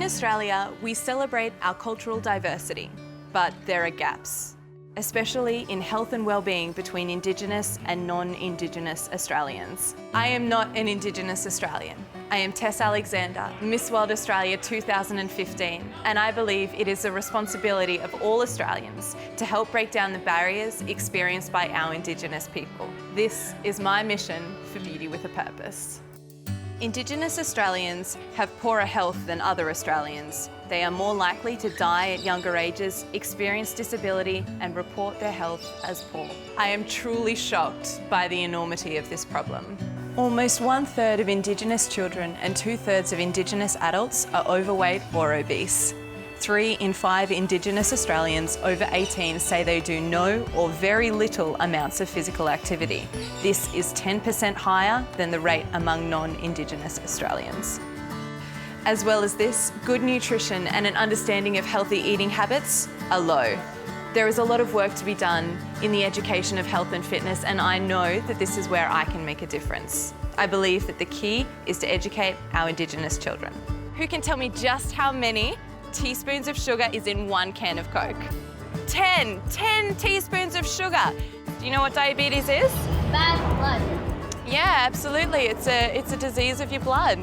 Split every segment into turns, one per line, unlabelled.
Australia, we celebrate our cultural diversity, but there are gaps, especially in health and well-being between Indigenous and non-Indigenous Australians. I am not an Indigenous Australian. I am Tess Alexander, Miss World Australia 2015, and I believe it is the responsibility of all Australians to help break down the barriers experienced by our Indigenous people. This is my mission for Beauty with a Purpose. Indigenous Australians have poorer health than other Australians. They are more likely to die at younger ages, experience disability, and report their health as poor. I am truly shocked by the enormity of this problem. Almost 1/3 of Indigenous children and 2/3 of Indigenous adults are overweight or obese. 3 in 5 Indigenous Australians over 18 say they do no or very little amounts of physical activity. This is 10% higher than the rate among non-Indigenous Australians. As well as this, good nutrition and an understanding of healthy eating habits are low. There is a lot of work to be done in the education of health and fitness, and I know that this is where I can make a difference. I believe that the key is to educate our Indigenous children. Who can tell me just how many teaspoons of sugar is in 1 can of Coke? 10 teaspoons of sugar. Do you know what diabetes is?
Bad blood.
Yeah, absolutely. It's a disease of your blood.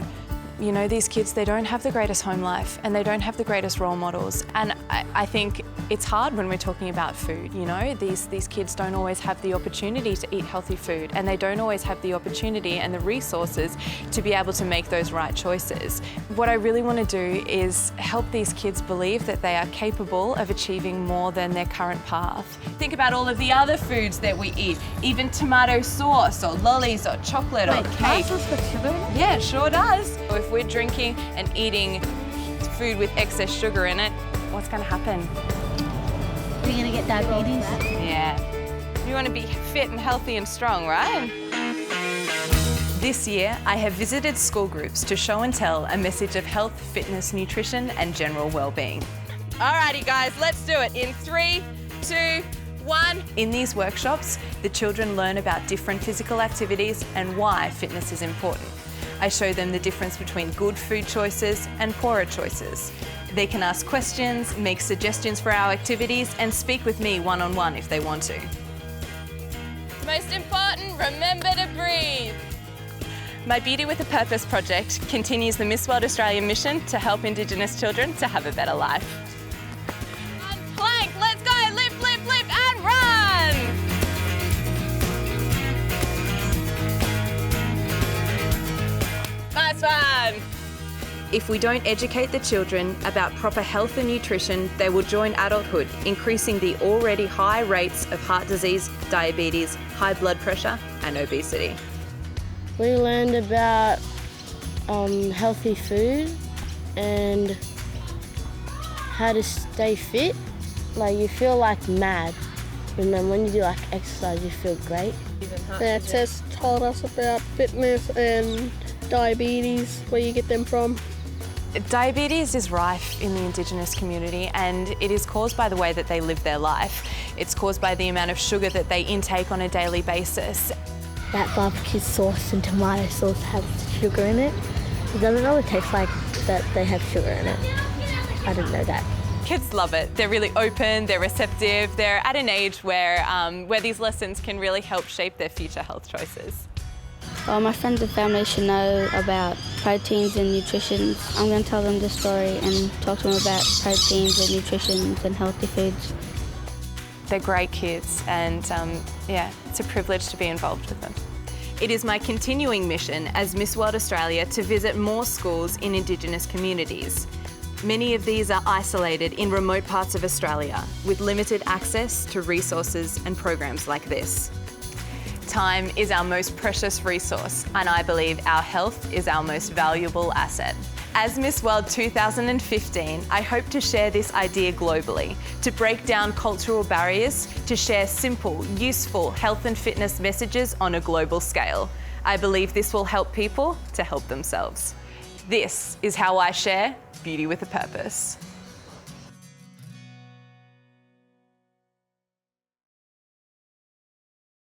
You know, these kids, they don't have the greatest home life and they don't have the greatest role models. And I think it's hard when we're talking about food, you know? These kids don't always have the opportunity to eat healthy food, and they don't always have the opportunity and the resources to be able to make those right choices. What I really want to do is help these kids believe that they are capable of achieving more than their current path. Think about all of the other foods that we eat, even tomato sauce or lollies or chocolate or cake.
Sauce with sugar in it?
Yeah, it sure does. If we're drinking and eating food with excess sugar in it, what's going to happen?
We're going to get diabetes.
Yeah. You want to be fit and healthy and strong, right? This year, I have visited school groups to show and tell a message of health, fitness, nutrition, and general well-being. Alrighty, guys, let's do it in 3, 2, 1. In these workshops, the children learn about different physical activities and why fitness is important. I show them the difference between good food choices and poorer choices. They can ask questions, make suggestions for our activities, and speak with me one-on-one if they want to. Most important, remember to breathe. My Beauty with a Purpose project continues the Miss World Australia mission to help Indigenous children to have a better life. One plank, let's go, lift, lift, lift, and run! Nice one! If we don't educate the children about proper health and nutrition, they will join adulthood, increasing the already high rates of heart disease, diabetes, high blood pressure, and obesity.
We learned about healthy food and how to stay fit. Like, you feel like mad, and then when you do like exercise, you feel great.
Yeah, Tess told us about fitness and diabetes, where you get them from.
Diabetes is rife in the Indigenous community, and it is caused by the way that they live their life. It's caused by the amount of sugar that they intake on a daily basis.
That barbecue sauce and tomato sauce has sugar in it. It doesn't really taste like that they have sugar in it. I didn't know that.
Kids love it. They're really open, they're receptive, they're at an age where these lessons can really help shape their future health choices.
Well, my friends and family should know about proteins and nutrition. I'm going to tell them the story and talk to them about proteins and nutrition and healthy foods.
They're great kids, and yeah, it's a privilege to be involved with them. It is my continuing mission as Miss World Australia to visit more schools in Indigenous communities. Many of these are isolated in remote parts of Australia with limited access to resources and programs like this. Time is our most precious resource, and I believe our health is our most valuable asset. As Miss World 2015, I hope to share this idea globally, to break down cultural barriers, to share simple, useful health and fitness messages on a global scale. I believe this will help people to help themselves. This is how I share Beauty with a Purpose.